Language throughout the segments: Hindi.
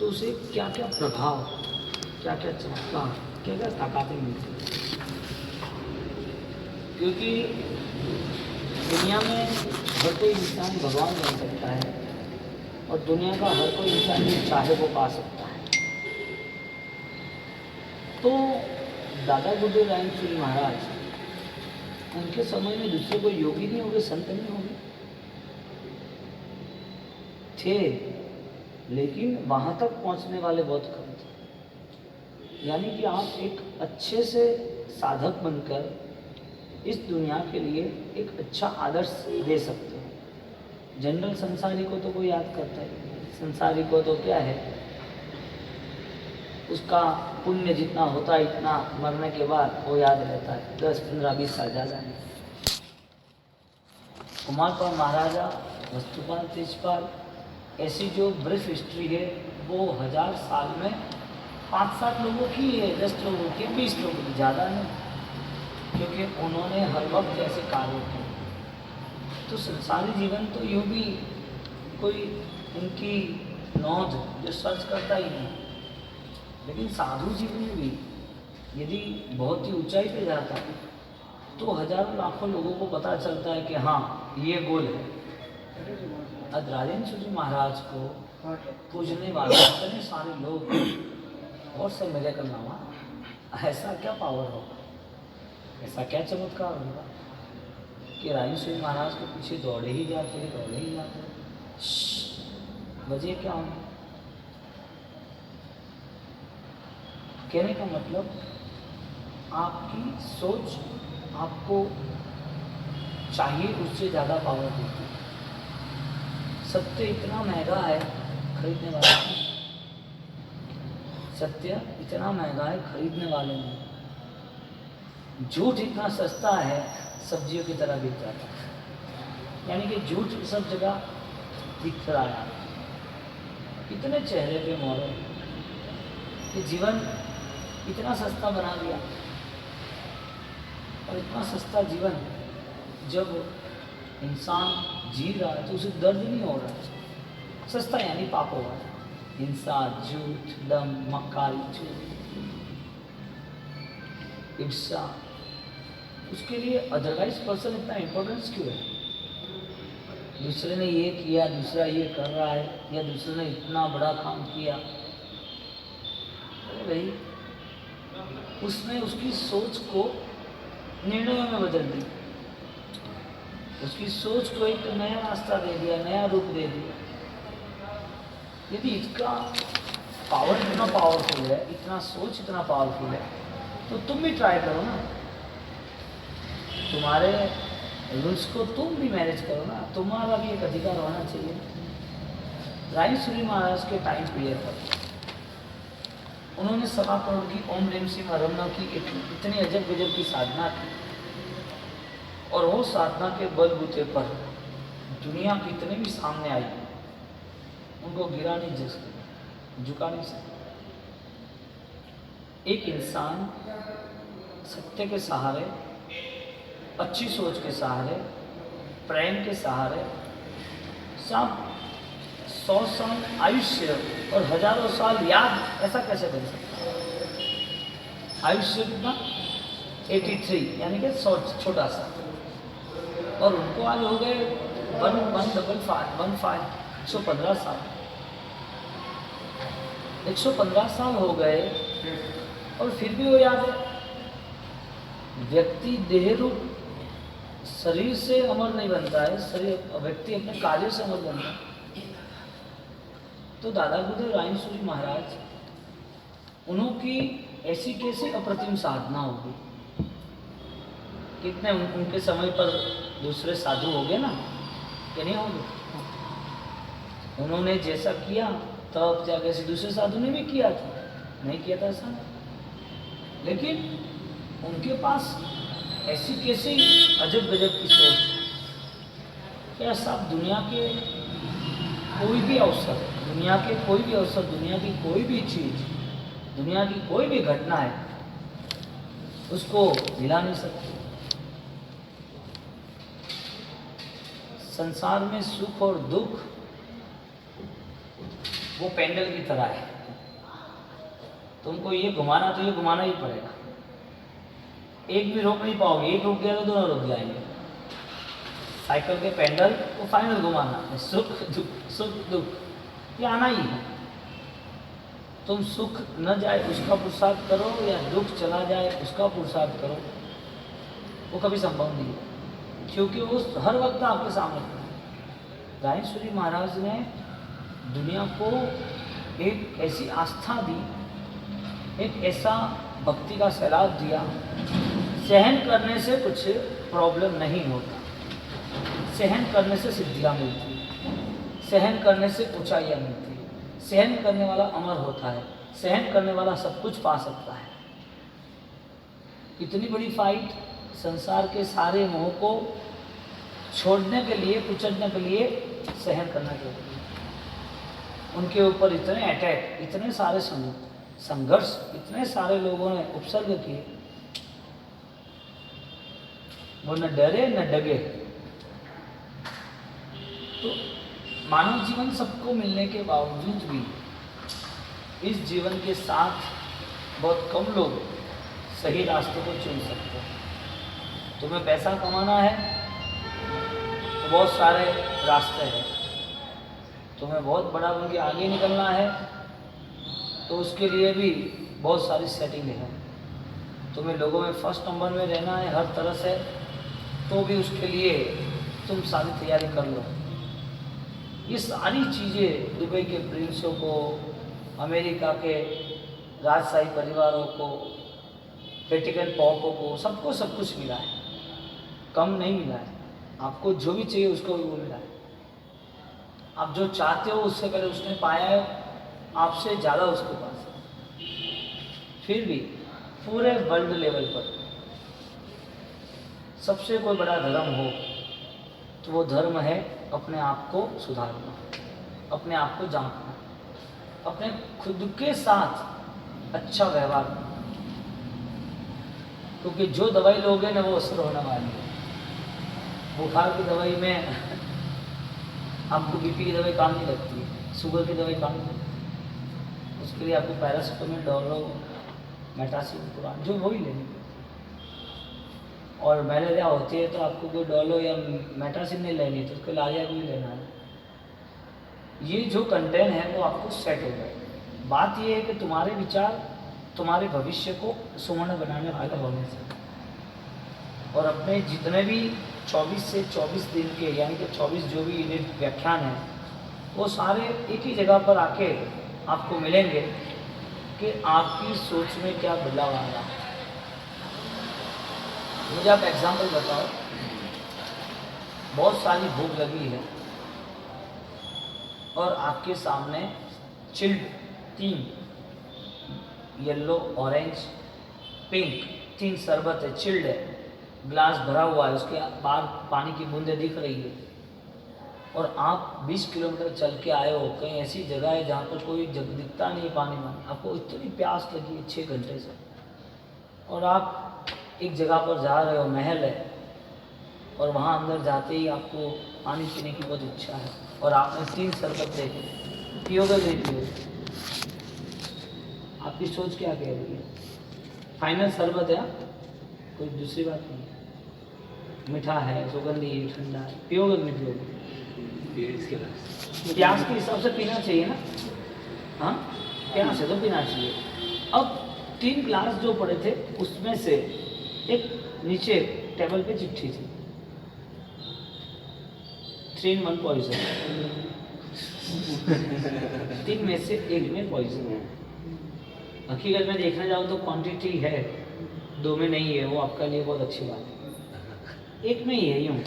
तो उसे क्या क्या प्रभाव, क्या क्या चमत्कार, क्या क्या ताकतें मिलती हैं। क्योंकि दुनिया में हर कोई इंसान भगवान बन सकता है और दुनिया का हर कोई इंसान जो चाहे वो पा सकता है। तो दादा गुरुदेव रायचूर महाराज, उनके समय में दूसरे कोई योगी नहीं होंगे, संत नहीं होंगे, थे, लेकिन वहाँ तक पहुँचने वाले बहुत कम थे। यानी कि आप एक अच्छे से साधक बनकर इस दुनिया के लिए एक अच्छा आदर्श दे सकते हो। जनरल संसारी को तो कोई याद करता है, संसारी को तो क्या है, उसका पुण्य जितना होता है इतना मरने के बाद वो याद रहता है, 10, 15, 20 साल ज़्यादा नहीं। कुमारपाल महाराजा, वस्तुपाल, तेजपाल, ऐसी जो ब्रीफ हिस्ट्री है वो 1000 साल में 5-7 लोगों की है, 10 लोगों की, 20 लोगों की, ज़्यादा नहीं, क्योंकि उन्होंने हर वक्त ऐसे कार्य किए। तो संसारी जीवन तो यूँ भी कोई इनकी नोंद जो सर्च करता ही नहीं, लेकिन साधु जीवन में भी यदि बहुत ही ऊंचाई पे जाता है तो हजारों लाखों लोगों को पता चलता है कि हाँ ये गोल है। आज राजेंद्र जी महाराज को पूजने वाले इतने सारे लोग और सब मेरे का नामा, ऐसा क्या पावर होगा, ऐसा क्या चमत्कार होगा कि राजेंद्र जी महाराज के पीछे दौड़े ही जाते, वजह क्या होगी। कहने का मतलब आपकी सोच आपको चाहिए उससे ज़्यादा पावर देती है। सत्य इतना महंगा है खरीदने वाले नहीं, सत्य इतना महंगा है खरीदने वाले नहीं। झूठ इतना सस्ता है सब्जियों की तरह बिक जाता है। यानी कि झूठ सब जगह दिख रहा है, इतने चेहरे पे मोहर, ये जीवन इतना सस्ता बना दिया। और इतना सस्ता जीवन जब इंसान जी रहा है तो उसे दर्द नहीं हो रहा है। सस्ता यानी पाप होगा, हिंसा, झूठ, दम, मक्कारी, ईर्ष्या, उसके लिए अदरवाइज पर्सन इतना इम्पोर्टेंस क्यों है। दूसरे ने ये किया, दूसरा ये कर रहा है, या दूसरे ने इतना बड़ा काम किया, अरे भाई उसने उसकी सोच को निर्णयों में बदल दी, उसकी सोच को एक नया रास्ता दे दिया, नया रूप दे दिया। यदि इसका पावर इतना पावरफुल है, इतना सोच इतना पावरफुल है, तो तुम भी ट्राई करो ना, तुम्हारे रूल्स को तुम भी मैनेज करो ना, तुम्हारा भी एक अधिकार होना चाहिए। रायसूरी महाराज के टाइम पीरियड पर उन्होंने 1.25 करोड़ की ओम रेम सिंह अरमना की इतनी अजब गजब की साधना की, और वो साधना के बलबूते पर दुनिया कितने भी सामने आई उनको गिरा नहीं जा सकता, झुका नहीं सकता। एक इंसान सत्य के सहारे, अच्छी सोच के सहारे, प्रेम के सहारे सब 100 साल आयुष्य और हजारों साल याद ऐसा कैसे बन सकता है। आयुष्य कितना 83 यानी कि छोटा सा, और उनको आज हो गए 115 साल, 115 साल हो गए और फिर भी वो याद है। व्यक्ति देह रूप शरीर से अमर नहीं बनता है, शरीर व्यक्ति अपने कार्य से अमर बनता है। तो दादा गुरुदेव रायसूरी महाराज, उनकी ऐसी कैसी अप्रतिम साधना होगी, कितने उनके समय पर दूसरे साधु हो गए ना, कि नहीं होंगे। उन्होंने जैसा किया तब जाके किसी दूसरे साधु ने भी किया था, नहीं किया था ऐसा, लेकिन उनके पास ऐसी कैसी अजब गजब की सोच क्या। सब दुनिया के कोई भी अवसर, दुनिया के कोई भी अवसर, दुनिया की कोई भी चीज, दुनिया की कोई भी घटना है, उसको हिला नहीं सकती। संसार में सुख और दुख वो पेंडल की तरह है, तुमको ये घुमाना तो ये घुमाना ही पड़ेगा, एक भी रोक नहीं पाओगे, एक रुक गया तो दोनों रुक जाएंगे। साइकिल के पेंडल को फाइनल घुमाना है, सुख दुख ये आना ही है। तुम सुख न जाए उसका पुरुषार्थ करो या दुख चला जाए उसका पुरुषार्थ करो, वो कभी संभव नहीं है, क्योंकि वो हर वक्त आपके सामने खड़ा है। रायेश्वरी महाराज ने दुनिया को एक ऐसी आस्था दी, एक ऐसा भक्ति का सैलाब दिया, सहन करने से कुछ प्रॉब्लम नहीं होता, सहन करने से सिद्धियाँ मिलती, सहन करने से ऊंचाइयाँ मिलती, सहन करने वाला अमर होता है, सहन करने वाला सब कुछ पा सकता है। इतनी बड़ी फाइट संसार के सारे मोह को छोड़ने के लिए, कुचलने के लिए सहन करना चाहिए। उनके ऊपर इतने अटैक, इतने सारे संघर्ष, इतने सारे लोगों ने उपसर्ग किए, वो न डरे न डगे। तो मानव जीवन सबको मिलने के बावजूद भी इस जीवन के साथ बहुत कम लोग सही रास्ते को चुन सकते हैं। तुम्हें पैसा कमाना है तो बहुत सारे रास्ते हैं, तुम्हें बहुत बड़ा बन के आगे निकलना है तो उसके लिए भी बहुत सारी सेटिंग है, तुम्हें लोगों में फर्स्ट नंबर में रहना है हर तरह से, तो भी उसके लिए तुम सारी तैयारी कर लो। ये सारी चीज़ें दुबई के प्रिंसों को, अमेरिका के राजशाही परिवारों को, वेटिकन पॉपों को, सबको सब कुछ मिला है, कम नहीं मिला है। आपको जो भी चाहिए उसको भी वो मिला है। आप जो चाहते हो उससे पहले उसने पाया है, आपसे ज़्यादा उसके पास है। फिर भी पूरे वर्ल्ड लेवल पर सबसे कोई बड़ा धर्म हो तो वो धर्म है अपने आप को सुधारना, अपने आप को जांचना, अपने खुद के साथ अच्छा व्यवहार करना, क्योंकि जो दवाई लोगे ना वो असर होने वाली है। बुखार की दवाई में आपको बीपी की दवाई काम नहीं लगती है, शुगर की दवाई काम नहीं लगती, उसके लिए आपको पैरासिटामोल, डोलो, मेटासिन, पुरान जो वही लेनी। और मलेरिया होती है तो आपको कोई डोलो या मेटासिन नहीं लेनी, तो उसको लारिया भी लेना है। ये जो कंटेंट है वो आपको सेट हो गए। बात ये है कि तुम्हारे विचार तुम्हारे भविष्य को सुवर्ण बनाने वाले होने से, और अपने जितने भी 24 से 24 दिन के यानी कि 24 जो भी यूनिट व्याख्यान हैं वो सारे एक ही जगह पर आके आपको मिलेंगे कि आपकी सोच में क्या बदलाव आ रहा है। मुझे आप एग्जाम्पल बताओ, बहुत सारी भूख लगी है और आपके सामने चिल्ड 3 येलो, ऑरेंज, पिंक 3 शरबत है, चिल्ड है, ग्लास भरा हुआ है, उसके बाहर पानी की बूंदें दिख रही है, और आप 20 किलोमीटर चल के आए हो, कहीं ऐसी जगह है जहाँ पर कोई जग दिखता नहीं पानी में, आपको इतनी प्यास लगी है 6 घंटे से, और आप एक जगह पर जा रहे हो, महल है, और वहाँ अंदर जाते ही आपको पानी पीने की बहुत इच्छा है, और आपने 3 शरबत देखे, पियोगे नहीं पियोगे? आपकी सोच क्या कह रही है? फाइनल शरबत है, कोई दूसरी बात नहीं है, मीठा है, सुगंधी, ठंडा है, पियोगे नहीं पियोगे? प्यास के हिसाब से पीना चाहिए ना, हाँ प्यास है तो पीना चाहिए। अब 3 ग्लास जो पड़े थे उसमें से एक नीचे टेबल पे चिट्ठी थी, 3 in 1 पॉइजन, 3 में से 1 में पॉइजन। हकीकत में देखने जाओ तो क्वांटिटी है, 2 में नहीं है, वो आपका लिए बहुत अच्छी बात है, 1 में ही है। यूँ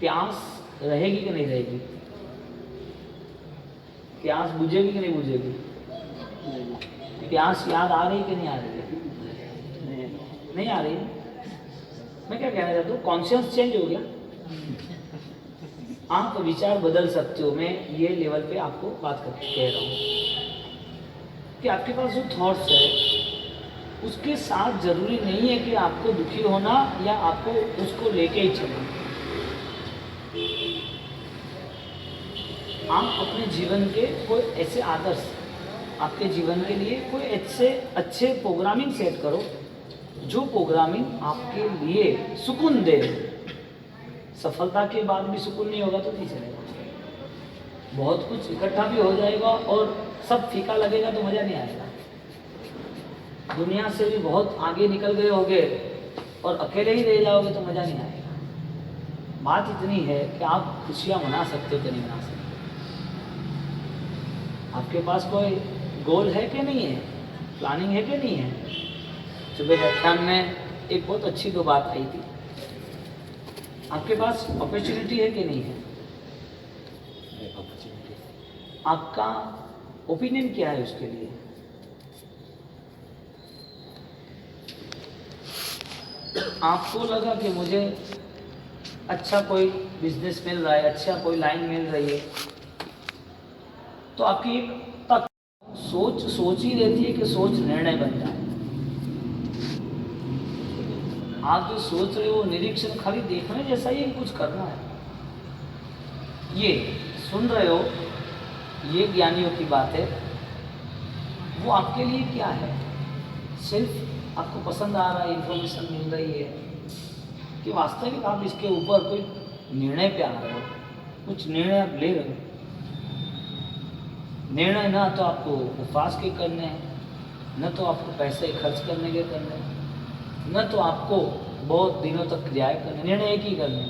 प्यास रहेगी कि नहीं रहेगी? प्यास बुझेगी कि नहीं बुझेगी? प्यास याद आ रही कि नहीं आ रही है? नहीं आ रही। मैं क्या कहना चाहता हूँ, कॉन्शियस चेंज हो गया, आप विचार बदल सकते हो। मैं ये लेवल पे आपको बात करके कह रहा हूँ कि आपके पास जो थॉट्स है उसके साथ जरूरी नहीं है कि आपको दुखी होना या आपको उसको लेके ही चलना। आप अपने जीवन के कोई ऐसे आदर्श, आपके जीवन के लिए कोई ऐसे अच्छे प्रोग्रामिंग सेट करो जो प्रोग्रामिंग आपके लिए सुकून दे। सफलता के बाद भी सुकून नहीं होगा तो नहीं चलेगा। बहुत कुछ इकट्ठा भी हो जाएगा और सब फीका लगेगा तो मज़ा नहीं आएगा। दुनिया से भी बहुत आगे निकल गए होगे और अकेले ही रह जाओगे तो मज़ा नहीं आएगा। बात इतनी है कि आप खुशियाँ मना सकते हो कि नहीं मना सकते। आपके पास कोई गोल है कि नहीं है, प्लानिंग है कि नहीं है। सुबह व्याख्यान में एक बहुत अच्छी दो बात आई थी, आपके पास अपॉर्चुनिटी है कि नहीं है, आपका ओपिनियन क्या है उसके लिए। आपको लगा कि मुझे अच्छा कोई बिजनेस मिल रहा है, अच्छा कोई लाइन मिल रही है, तो आपकी एक तक सोच ही रहती है कि सोच निर्णय बनता है। आप जो सोच रहे हो निरीक्षण खाली देखने जैसा ही कुछ करना है। ये सुन रहे हो, ये ज्ञानियों की बात है। वो आपके लिए क्या है, सिर्फ आपको पसंद आ रहा है, इन्फॉर्मेशन मिल रही है, कि वास्तविक आप इसके ऊपर कोई निर्णय पे आ रहे हो, कुछ निर्णय आप ले रहे हो। निर्णय ना तो आपको उपवास के करने हैं, न तो आपको पैसे खर्च करने के करने हैं, न तो आपको बहुत दिनों तक क्रियाएं करने। निर्णय एक ही करने,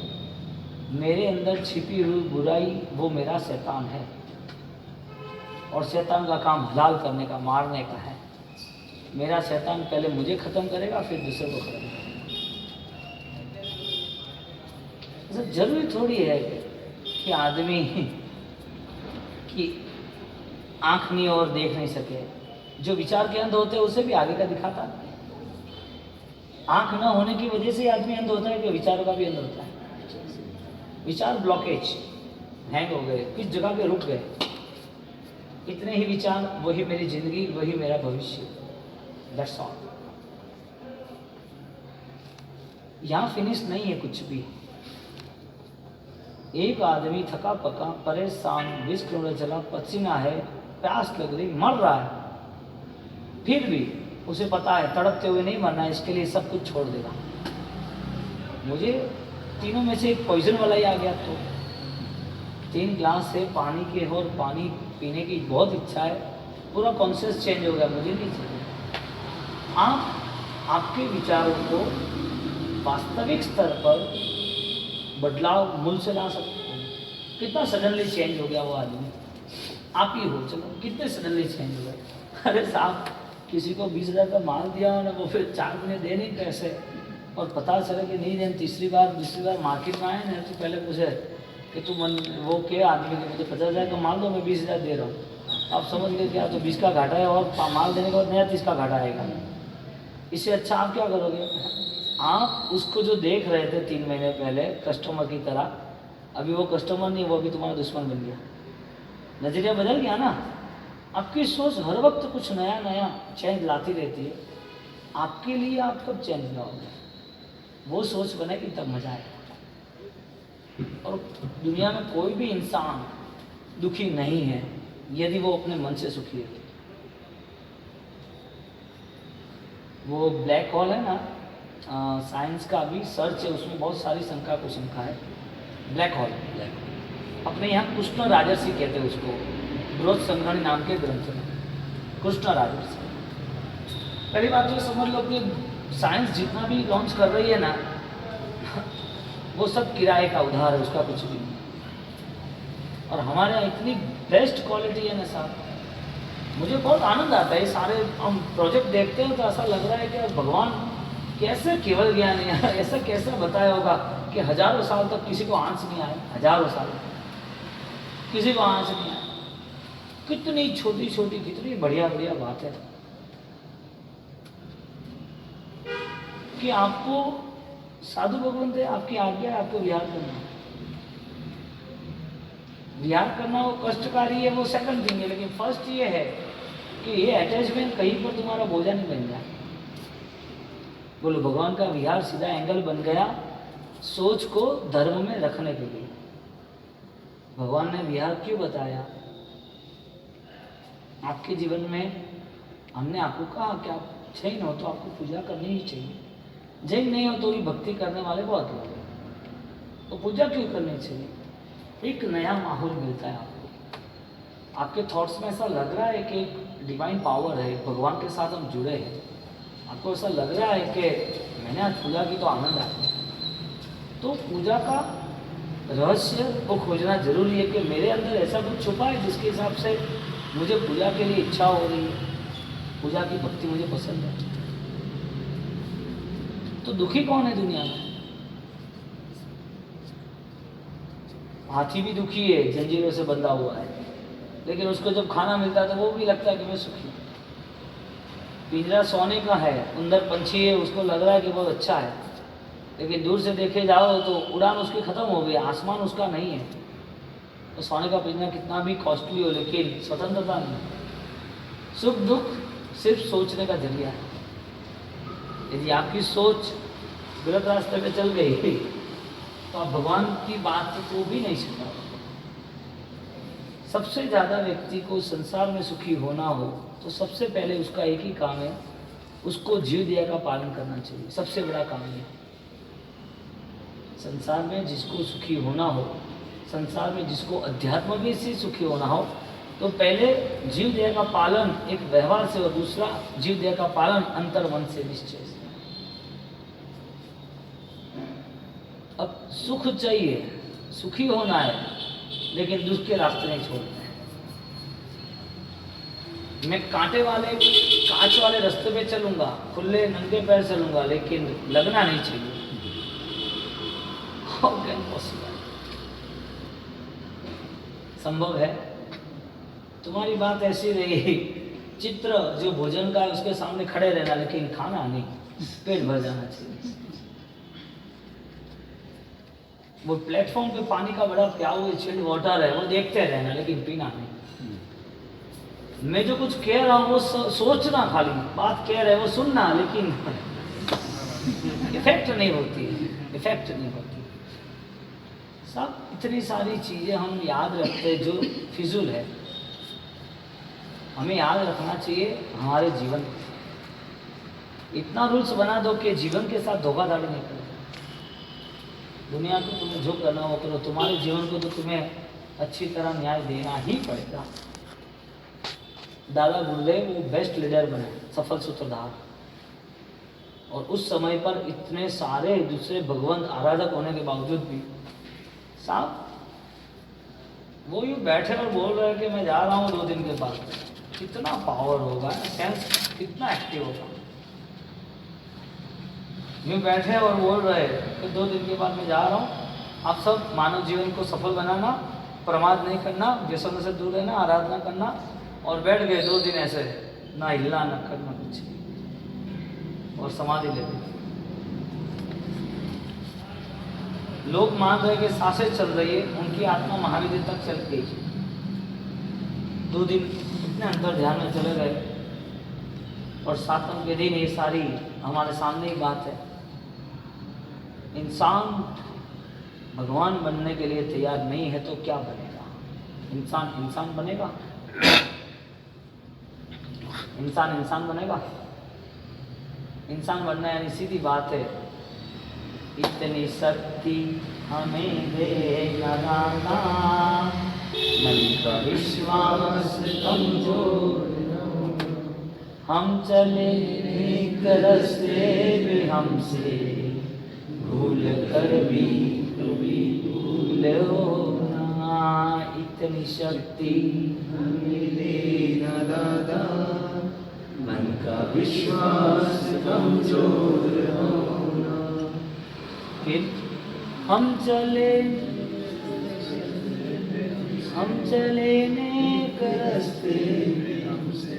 मेरे अंदर छिपी हुई बुराई वो मेरा शैतान है और शैतान का काम हलाल करने का, मारने का है। मेरा शैतान पहले मुझे ख़त्म करेगा फिर दूसरे को ख़त्म करेगा। जरूरी थोड़ी है कि आदमी की आँख नहीं और देख नहीं सके। जो विचार के अंध होते हैं उसे भी आगे का दिखाता है। आँख न होने की वजह से आदमी अंध होता है कि विचारों का भी अंध होता है। विचार ब्लॉकेज, हैंग हो गए, किस जगह पे रुक गए। इतने ही विचार, वही मेरी जिंदगी, वही मेरा भविष्य, दैट्स ऑल। यहाँ फिनिश नहीं है कुछ भी। एक आदमी थका पका, परेशान, 20 किलोमीटर चला, पसीना है, प्यास लग रही, मर रहा है, फिर भी उसे पता है तड़पते हुए नहीं मरना है, इसके लिए सब कुछ छोड़ देगा। मुझे तीनों में से एक पॉइजन वाला ही आ गया तो 3 ग्लास से पानी के और पानी पीने की बहुत इच्छा है, पूरा कॉन्शियस चेंज हो गया, मुझे नहीं चाहिए। आप आपके विचारों को वास्तविक स्तर पर बदलाव मूल से ला सकते हो। कितना सडनली चेंज हो गया वो आदमी, आप ही हो, चलो कितने सडनली चेंज हो गए। अरे साहब, किसी को 20,000 का माल दिया ना, वो फिर 4 महीने दे नहीं पैसे, और पता चला कि नहीं दें, दूसरी बार मार्केट में आए ना, तो पहले पूछे कि तुम वो क्या आदमी के, मुझे 50,000 का माल दो, मैं 20,000 दे रहा हूँ। आप समझ गए क्या, तो 20 का घाटा है और माल देने के बाद नया 30 का घाटा आएगा। इससे अच्छा आप क्या करोगे, आप उसको जो देख रहे थे 3 महीने पहले कस्टमर की तरह, अभी वो कस्टमर नहीं, वो अभी तुम्हारा दुश्मन बन गया। नज़रिया बदल गया ना। आपकी सोच हर वक्त कुछ नया नया चेंज लाती रहती है। आपके लिए आप कब चेंज लाओगे, वो सोच बनेगी तब मजा आएगा। और दुनिया में कोई भी इंसान दुखी नहीं है यदि वो अपने मन से सुखी है। वो ब्लैक होल है ना, साइंस का अभी सर्च है, उसमें बहुत सारी शंका को शंका है। ब्लैक होल, अपने यहाँ कृष्ण राजर्षि कहते हैं उसको, बृहद संग्रहणी नाम के ग्रंथ में कृष्ण राजर्षि। पहली बात तो समझ लो कि साइंस जितना भी लॉन्च कर रही है ना, वो सब किराए का उधार है, उसका कुछ भी नहीं। और हमारे यहाँ इतनी बेस्ट क्वालिटी है ना साहब, मुझे बहुत आनंद आता है। सारे हम प्रोजेक्ट देखते हैं तो ऐसा लग रहा है कि भगवान कैसे केवल ज्ञान है, ऐसा कैसे बताया होगा कि हजारों साल तक किसी को आंच नहीं आए, हजारों साल किसी को आंच नहीं आए। कितनी छोटी छोटी, कितनी बढ़िया बढ़िया बात है कि आपको साधु भगवान थे, आपकी आज्ञा है आपको विहार करना। विहार करना वो कष्टकारी है, वो सेकंड थिंग है, लेकिन फर्स्ट ये है कि ये अटैचमेंट कहीं पर तुम्हारा बोझा नहीं बन जाए। बोलो, भगवान का विहार सीधा एंगल बन गया सोच को धर्म में रखने के लिए। भगवान ने विहार क्यों बताया? आपके जीवन में हमने आपको कहा कि आप जैन हो तो आपको पूजा करनी ही चाहिए, जैन नहीं हो तो भी भक्ति करने वाले बहुत लोग हैं, तो पूजा क्यों करनी चाहिए? एक नया माहौल मिलता है आपको, आपके थॉट्स में ऐसा लग रहा है कि एक डिवाइन पावर है, भगवान के साथ हम जुड़े हैं, आपको ऐसा लग रहा है कि मैंने आज पूजा की तो आनंद आया। तो पूजा का रहस्य को खोजना जरूरी है कि मेरे अंदर ऐसा कुछ छुपा है जिसके हिसाब से मुझे पूजा के लिए इच्छा हो रही है, पूजा की भक्ति मुझे पसंद है। तो दुखी कौन है दुनिया में? हाथी भी दुखी है, जंजीरों से बंधा हुआ है, लेकिन उसको जब खाना मिलता है तो वो भी लगता है कि मैं सुखी हूँ। पिंजरा सोने का है, अंदर पंछी है, उसको लग रहा है कि बहुत अच्छा है, लेकिन दूर से देखे जाओ तो उड़ान उसकी खत्म हो गई, आसमान उसका नहीं है। तो सोने का पिंजरा कितना भी कॉस्टली हो, लेकिन स्वतंत्रता नहीं। सुख दुख सिर्फ सोचने का जरिया है। यदि आपकी सोच गलत रास्ते पे चल गई तो आप भगवान की बात को भी नहीं सुन पाओगे। सबसे ज़्यादा व्यक्ति को संसार में सुखी होना हो तो सबसे पहले उसका एक ही काम है, उसको जीव दया का पालन करना चाहिए। सबसे बड़ा काम है संसार में जिसको सुखी होना हो, संसार में जिसको अध्यात्म भी से सुखी होना हो, तो पहले जीव दया का पालन एक व्यवहार से, और दूसरा जीव दया का पालन अंतर मन से, निश्चय से। अब सुख चाहिए, सुखी होना है, लेकिन दुख के रास्ते नहीं छोड़ना है। मैं कांटे वाले कांच वाले रास्ते पे चलूंगा, खुले नंगे पैर चलूंगा, लेकिन लगना नहीं चाहिए। How can possible? संभव है? तुम्हारी बात ऐसी रही, चित्र जो भोजन का है उसके सामने खड़े रहना, लेकिन खाना नहीं, पेट भर जाना चाहिए। वो प्लेटफॉर्म पे पानी का बड़ा प्याऊ है, चिल्ड वाटर है, वो देखते रहना, लेकिन पीना नहीं। मैं जो कुछ कह रहा हूँ वो सोचना, खाली बात कह रहे हैं वो सुनना, लेकिन इफेक्ट नहीं होती, इफेक्ट नहीं होती। सब इतनी सारी चीज़ें हम याद रखते हैं जो फिजूल है। हमें याद रखना चाहिए हमारे जीवन को। इतना रूल्स बना दो कि जीवन के साथ धोखाधड़ी नहीं करो। दुनिया को तुम्हें जो करना वो करो, तुम्हारे जीवन को तो तुम्हें अच्छी तरह न्याय देना ही पड़ेगा। दादा गुरुदेव वो बेस्ट लीडर बने, सफल सूत्रधार, और उस समय पर इतने सारे दूसरे भगवंत आराधक होने के बावजूद भी साहब वो यूँ बैठे और बोल रहे हैं कि मैं जा रहा हूँ 2 दिन के बाद। कितना पावर होगा, सेंस कितना एक्टिव होगा। यूँ बैठे और बोल रहे कि 2 दिन के बाद मैं जा रहा हूँ। आप सब मानव जीवन को सफल बनाना, प्रमाद नहीं करना, व्यसन से दूर रहना, आराधना करना, और बैठ गए 2 दिन ऐसे, ना हिलना ना करना कुछ, और समाधि ले ली। लोग मान रहे कि सांसें चल रही है, उनकी आत्मा महाविद्य तक चल गई। 2 दिन इतने अंतर ध्यान में चले गए, और 7वें के दिन ये सारी हमारे सामने ही बात है। इंसान भगवान बनने के लिए तैयार नहीं है तो क्या बनेगा? इंसान इंसान बनेगा? इंसान बनेगा? इंसान बनना यानी सीधी बात है, इतनी शक्ति हमें दे लगाना, मन का विश्वास कमजोर, हम चले एक रास्ते पे हमसे, भूल कर भी कभी भूल होना, इतनी शक्ति हमें देना दादा, मन का विश्वास कमजोर होना। फिर हम चले नेक रास्ते हमसे,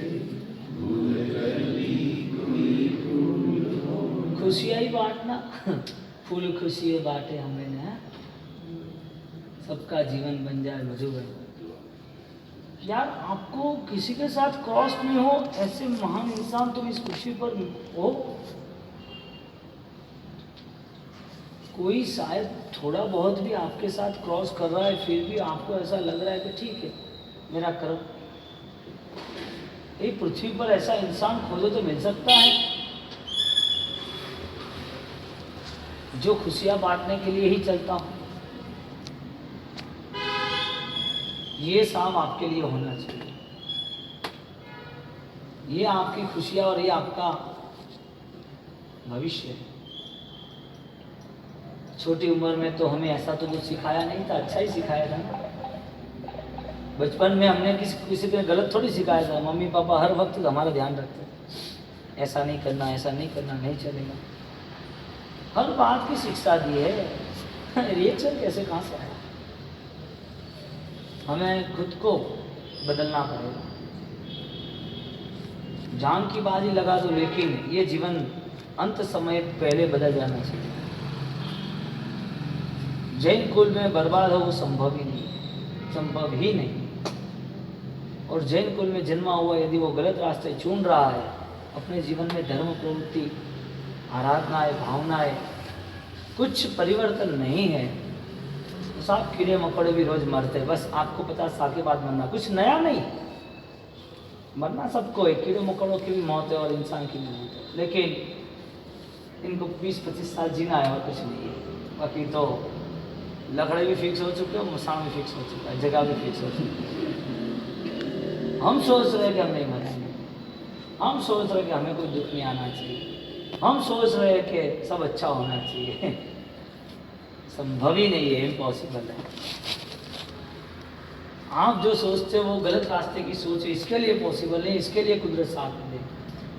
भूल कर भी कोई भूल हो। खुशियाँ ही बांटना, फूल खुशी बांटे हमें ना, सबका जीवन बन जाए मधुबन। यार आपको किसी के साथ क्रॉस नहीं हो, ऐसे महान इंसान तुम इस खुशी पर हो। कोई शायद थोड़ा बहुत भी आपके साथ क्रॉस कर रहा है, फिर भी आपको ऐसा लग रहा है कि ठीक है मेरा कर्म। ये पृथ्वी पर ऐसा इंसान खोजो तो मिल सकता है जो खुशियां बांटने के लिए ही चलता हो। ये साम आपके लिए होना चाहिए। ये आपकी खुशियां और ये आपका भविष्य है। छोटी उम्र में तो हमें ऐसा तो कुछ सिखाया नहीं था, अच्छा ही सिखाया था ना। बचपन में हमने किसी को गलत थोड़ी सिखाया था। मम्मी पापा हर वक्त हमारा ध्यान रखते, ऐसा नहीं करना, ऐसा नहीं करना, नहीं चलेगा। हर बात की शिक्षा दी है। रिएक्शन कैसे कहाँ से आया? हमें खुद को बदलना पड़ेगा। जान की बाजी लगा दो, लेकिन ये जीवन अंत समय पहले बदल जाना चाहिए। जैन कुल में बर्बाद हो वो संभव ही नहीं, संभव ही नहीं। और जैन कुल में जन्मा हुआ यदि वो गलत रास्ते चुन रहा है, अपने जीवन में धर्म प्रवृत्ति, आराधनाएं, भावनाएं कुछ परिवर्तन नहीं है, तो सब कीड़े मकोड़े भी रोज मरते हैं। बस आपको 50 साल के बाद मरना, कुछ नया नहीं। मरना सबको है, कीड़े मकोड़ों की भी मौत है और इंसान की भी मौत है, लेकिन इनको 20-25 साल जीना है और कुछ नहीं है। बाकी तो लकड़े भी फिक्स हो चुके हैं, मसान भी फिक्स हो चुका है, जगह भी फिक्स हो चुकी है। हम सोच रहे हैं कि हम नहीं मरेंगे, हम सोच रहे हैं कि हमें कोई दुख नहीं आना चाहिए, हम सोच रहे हैं कि सब अच्छा होना चाहिए। संभव ही नहीं है, इम्पॉसिबल है। आप जो सोचते हो वो गलत रास्ते की सोच है, इसके लिए पॉसिबल है, इसके लिए कुदरत साथ में दे।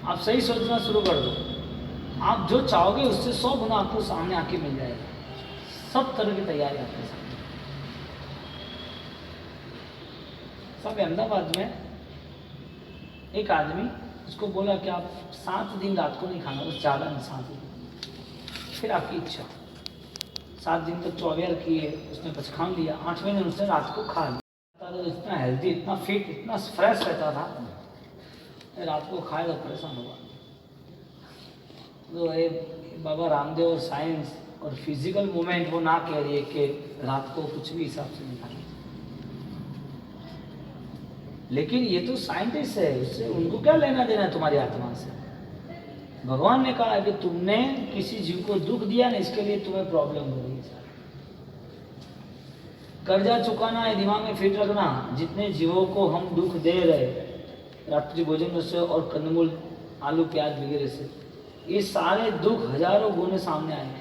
आप सही सोचना शुरू कर दो, आप जो चाहोगे उससे 100 गुना आपको सामने आके मिल जाएगा। सब तरह की तैयारी आपके सामने। सब अहमदाबाद में एक आदमी, उसको बोला कि आप 7 दिन रात को नहीं खाना, बस ज़्यादा नहीं 7 दिन, फिर आपकी इच्छा। 7 दिन तक चौबेर किए, उसने पचखान लिया। 8वें दिन उसने रात को खा लिया। तो इतना हेल्दी, इतना फिट, इतना फ्रेश रहता था, रात को खाए तो परेशान हुआ। तो ये बाबा रामदेव और साइंस और फिजिकल मूवमेंट वो ना कह रही है कि रात को कुछ भी हिसाब से नहीं खाना, लेकिन ये तो साइंटिस्ट है, उससे उनको क्या लेना देना है तुम्हारी आत्मा से। भगवान ने कहा है कि तुमने किसी जीव को दुख दिया ना, इसके लिए तुम्हें प्रॉब्लम हो रही है। कर्जा चुकाना है, दिमाग में फिट रखना। जितने जीवों को हम दुख दे रहे रात्रि भोजन से और कंदमूल, आलू प्याज वगैरह से, ये सारे दुख हजारों गुने सामने आएंगे।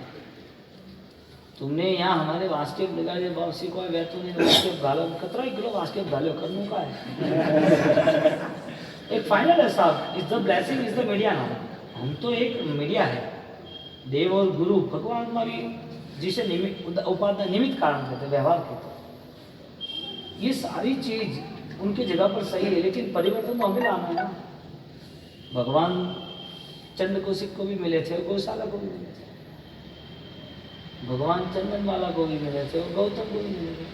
तुमने यहाँ हमारे वास्केप लगा दिया, बाबसी को वैतो नहीं वास्केप घालो, 17 किलो वास्केप घालो, करने का है। एक फाइनल है साहब, is the blessing is the media now. हम तो एक मीडिया है, देव और गुरु भगवान हमारी जिसे निमित्त कारण कहते, व्यवहार कहते। ये सारी चीज उनकी जगह पर सही है, लेकिन परिवर्तन तो हमें लाना है ना। भगवान चंद्र कौशिक को भी मिले थे, गौशाला को भी मिले थे, भगवान चंदनवाला को भी मिले थे, और गौतम को भी मिले थे।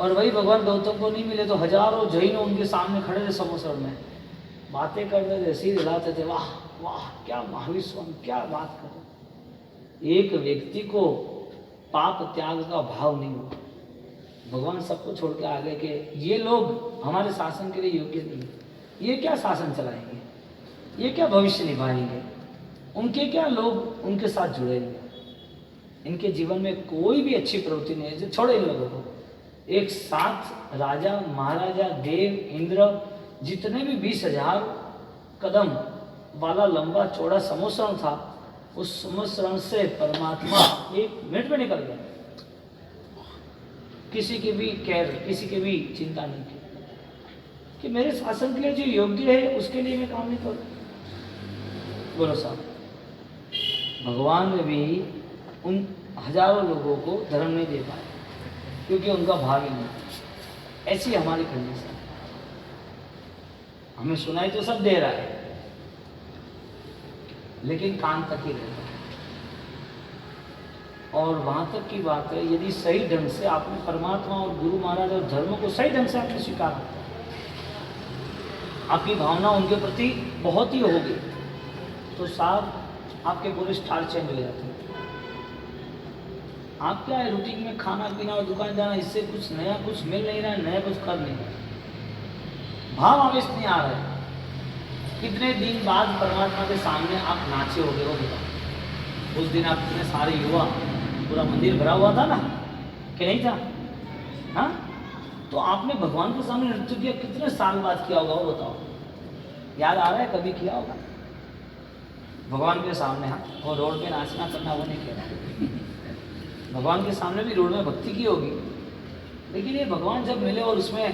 और वही भगवान गौतम को नहीं मिले तो हजारों जैनों उनके सामने खड़े थे समोसर में, बातें करते थे, सिर हिलाते थे, वाह वाह क्या महावीर स्वामी क्या बात कर रहे। एक व्यक्ति को पाप त्याग का भाव नहीं हुआ। भगवान सबको छोड़ के आ गए कि ये लोग हमारे शासन के लिए योग्य नहीं है, ये क्या शासन चलाएंगे, ये क्या भविष्य निभाएंगे, उनके क्या लोग उनके साथ जुड़ेंगे, इनके जीवन में कोई भी अच्छी प्रवृत्ति नहीं है, छोड़े इन लोगों को। एक साथ राजा महाराजा देव इंद्र जितने भी 20,000 कदम वाला लंबा चौड़ा समुद्र था, उस समुद्र से परमात्मा 1 मिनट में निकल गया। किसी की भी केयर, किसी की भी चिंता नहीं की कि मेरे शासन के लिए जो योग्य है उसके लिए मैं काम नहीं करूँ। बोलो साहब, भगवान ने भी उन हजारों लोगों को धर्म नहीं दे पाए क्योंकि उनका भाग ही नहीं। ऐसी हमारी कंडीशन। हमें सुनाई तो सब दे रहा है, लेकिन कान तक ही रहता है। और वहां तक की बात है, यदि सही ढंग से आपने परमात्मा और गुरु महाराज और धर्म को सही ढंग से आपने स्वीकार किया, आपकी भावना उनके प्रति बहुत ही होगी, तो साहब आपके पूरे स्टार चेंज हो जाते हैं। आप क्या है रूटीन में खाना पीना और दुकान जाना, इससे कुछ नया कुछ मिल नहीं रहा है, नया कुछ कर नहीं रहा है, भाव आवेश नहीं आ रहा है। कितने दिन बाद परमात्मा के सामने आप नाचे होगे वो बताओ। उस दिन आप कितने सारे युवा, पूरा मंदिर भरा हुआ था ना कि नहीं था? हाँ, तो आपने भगवान के सामने नृत्य किया, कितने साल बाद किया होगा वो बताओ, याद आ रहा है? कभी किया होगा भगवान के सामने? हाँ, और रोड पे नाचना करना वो नहीं कह रहा, भगवान के सामने भी रोड में भक्ति की होगी, लेकिन ये भगवान जब मिले और उसमें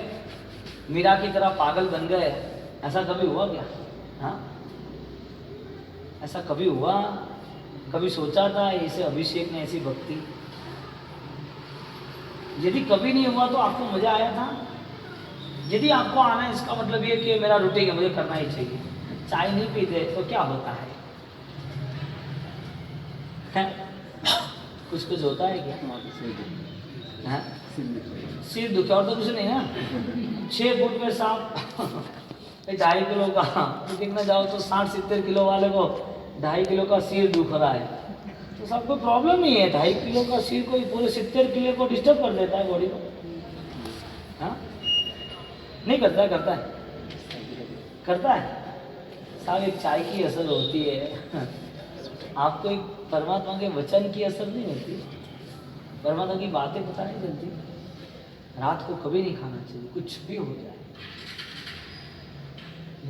मीरा की तरह पागल बन गए, ऐसा कभी हुआ क्या? हाँ, ऐसा कभी हुआ? कभी सोचा था ऐसे अभिषेक ने ऐसी भक्ति? यदि कभी नहीं हुआ तो आपको मजा आया था? यदि आपको आना है इसका मतलब ये कि मेरा रूटीन है, मुझे करना ही चाहिए। चाय नहीं पीते तो क्या होता है? कुछ कुछ होता है क्या? हाँ? सिर दुखे और तो कुछ नहीं ना। 6 फुट में सांप 2.5 किलो का, तो देखना जाओ तो 60-70 किलो वाले को 2.5 किलो का सिर दुख रहा है, तो सबको प्रॉब्लम नहीं है। 2.5 किलो का सिर कोई पूरे 70 किलो को डिस्टर्ब कर देता है बॉडी को? हाँ, नहीं करता है? करता है, करता है साहब। एक चाय की असर होती है, आपको एक परमात्मा के वचन की असर नहीं होती, परमात्मा की बातें पता नहीं चलती। रात को कभी नहीं खाना चाहिए, कुछ भी हो जाए,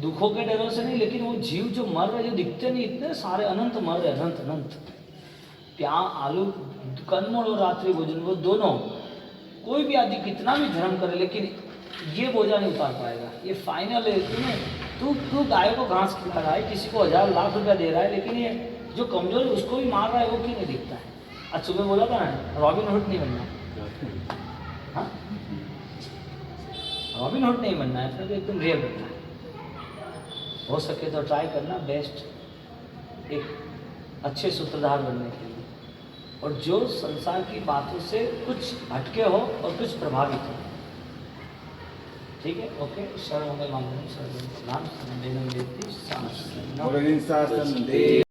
दुखों के डरों से नहीं, लेकिन वो जीव जो मर रहे, जो दिखते नहीं, इतने सारे अनंत मर रहे, अनंत अनंत। आलू कंदमूल और रात्रि भोजन, वो दोनों, कोई भी आदमी कितना भी धर्म करे लेकिन ये बोझा नहीं उतार पाएगा। ये फाइनल है। तू गाय को घास खिला रहा है, किसी को 1000 लाख रुपया दे रहा है, लेकिन ये जो कमजोर है उसको भी मार रहा है, वो क्यों नहीं दिखता है? आज सुबह बोला था ना, रॉबिन हुड नहीं बनना। हाँ, रॉबिन हुड नहीं बनना है, तो एकदम रियल बनना है। हो सके तो ट्राई करना बेस्ट, एक अच्छे सूत्रधार बनने के लिए, और जो संसार की बातों से कुछ हटके हो और कुछ प्रभावित हो। ठीक है, ओके। सर्वमंगल मांगल्यं सर्वमंगलानि शिवे